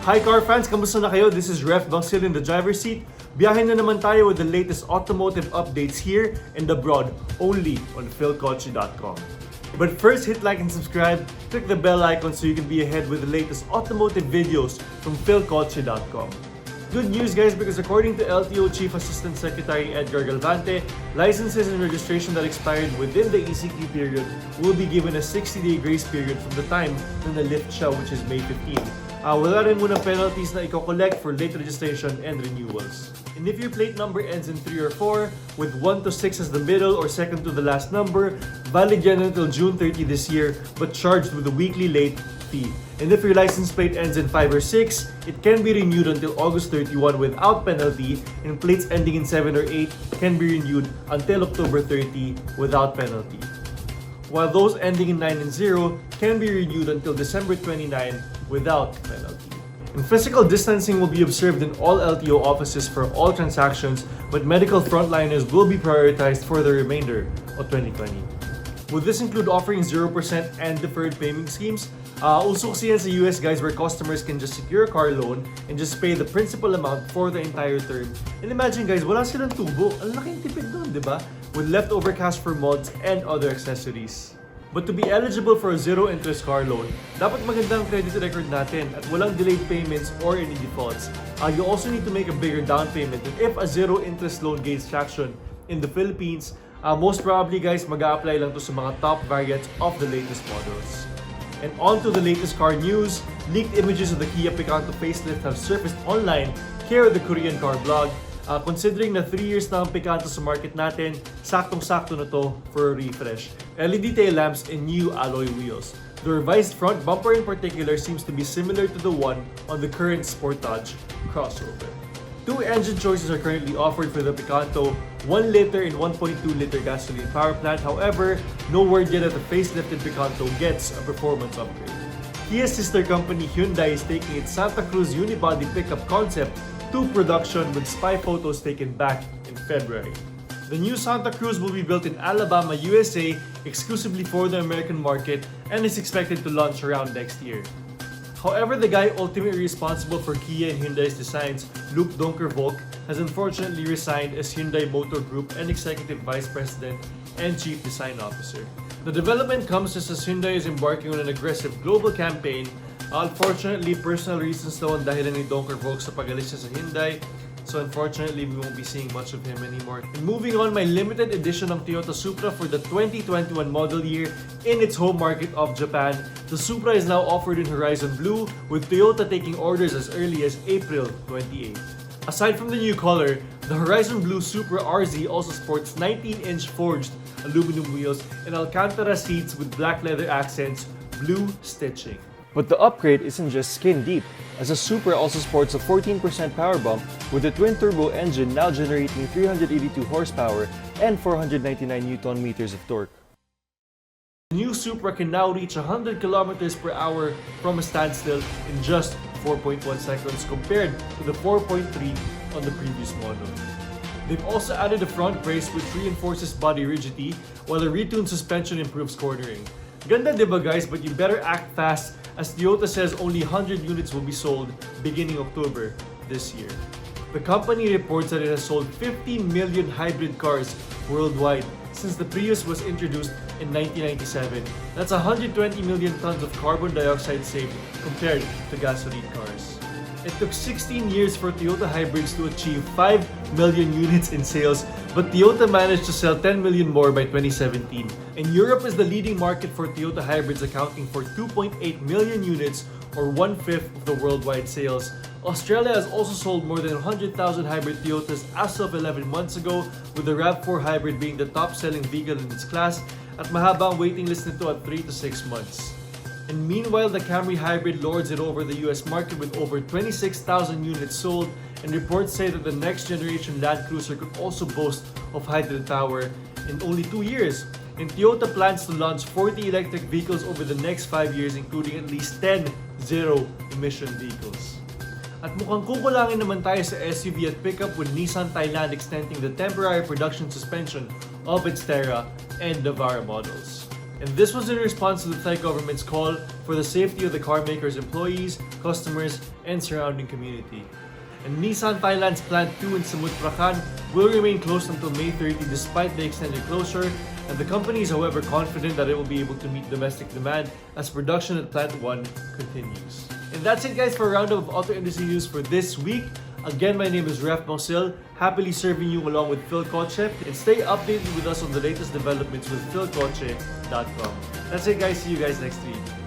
Hi car fans! Kamusta na kayo? This is Ref Bangsil in the driver's seat. Biyahin na naman tayo with the latest automotive updates here and abroad, only on Philkotse.com. But first, hit like and subscribe, click the bell icon so you can be ahead with the latest automotive videos from Philkotse.com. Good news guys, because according to LTO Chief Assistant Secretary Edgar Galvante, licenses and registration that expired within the ECQ period will be given a 60-day grace period from the time na na-lift siya, which is May 15. Wala rin muna penalties na i-collect for late registration and renewals. And if your plate number ends in 3 or 4, with 1 to 6 as the middle or second to the last number, valid yan until June 30 this year, but charged with a weekly late fee. And if your license plate ends in 5 or 6, it can be renewed until August 31 without penalty, and plates ending in 7 or 8 can be renewed until October 30 without penalty. While those ending in 9 and 0 can be renewed until December 29 without penalty. And physical distancing will be observed in all LTO offices for all transactions, but medical frontliners will be prioritized for the remainder of 2020. Would this include offering 0% and deferred payment schemes? Also kasi yan sa US guys, where customers can just secure a car loan and just pay the principal amount for the entire term. And imagine guys, wala silang tubo. Ang laking tipid doon, di ba? With leftover cash for mods and other accessories. But to be eligible for a zero-interest car loan, dapat magandang credit record natin at walang delayed payments or any defaults. You also need to make a bigger down payment. And if a zero-interest loan gains traction in the Philippines, most probably guys, mag-a-apply lang to sa mga top variants of the latest models. And on to the latest car news, leaked images of the Kia Picanto Facelift have surfaced online, care of the Korean car blog. Considering na 3 years na ang Picanto sa market natin, saktong-sakto na to for a refresh. LED tail lamps and new alloy wheels. The revised front bumper in particular seems to be similar to the one on the current Sportage crossover. 2 engine choices are currently offered for the Picanto, 1 liter and 1.2 liter gasoline power plant. However, no word yet that the facelifted Picanto gets a performance upgrade. Kia's sister company Hyundai is taking its Santa Cruz unibody pickup concept to production with spy photos taken back in February. The new Santa Cruz will be built in Alabama, USA, exclusively for the American market and is expected to launch around next year. However, the guy ultimately responsible for Kia and Hyundai's designs, Luke Donker-Volk, has unfortunately resigned as Hyundai Motor Group and Executive Vice President and Chief Design Officer. The development comes just as Hyundai is embarking on an aggressive global campaign. Unfortunately, personal reasons daw ang dahilan ni Donker-Volk sa pag-alis niya sa Hyundai. So unfortunately, we won't be seeing much of him anymore. And moving on, my limited edition ng Toyota Supra for the 2021 model year in its home market of Japan. The Supra is now offered in Horizon Blue, with Toyota taking orders as early as April 28. Aside from the new color, the Horizon Blue Supra RZ also sports 19-inch forged aluminum wheels and Alcantara seats with black leather accents, blue stitching. But the upgrade isn't just skin deep, as the Supra also sports a 14% power bump with a twin-turbo engine now generating 382 horsepower and 499 Nm of torque. The new Supra can now reach 100 km per hour from a standstill in just 4.1 seconds compared to the 4.3 on the previous model. They've also added a front brace which reinforces body rigidity, while a retuned suspension improves cornering. Ganda diba guys, but you better act fast, as Toyota says only 100 units will be sold beginning October this year. The company reports that it has sold 15 million hybrid cars worldwide since the Prius was introduced in 1997. That's 120 million tons of carbon dioxide saved compared to gasoline cars. It took 16 years for Toyota hybrids to achieve 5 million units in sales, but Toyota managed to sell 10 million more by 2017. And Europe is the leading market for Toyota hybrids, accounting for 2.8 million units, or 1/5 of the worldwide sales. Australia has also sold more than 100,000 hybrid Toyotas as of 11 months ago, with the RAV4 hybrid being the top-selling vehicle in its class, at mahaba ang waiting list nito at 3 to 6 months. And meanwhile, the Camry hybrid lords it over the US market with over 26,000 units sold, and reports say that the next generation Land Cruiser could also boast of hydrogen power in only 2 years. And Toyota plans to launch 40 electric vehicles over the next 5 years, including at least 10 zero-emission vehicles. At mukhang kukulangin naman tayo sa SUV at pickup, with Nissan Thailand extending the temporary production suspension of its Terra and Navara models. And this was in response to the Thai government's call for the safety of the car maker's employees, customers, and surrounding community. And Nissan Thailand's Plant 2 in Samut Prakan will remain closed until May 30 despite the extended closure, and the company is however confident that it will be able to meet domestic demand as production at Plant 1 continues. And that's it guys for a roundup of auto industry news for this week. Again, my name is Ref Bangsil, happily serving you along with Philkotse, and stay updated with us on the latest developments with Philkotse.com. That's it guys, see you guys next week.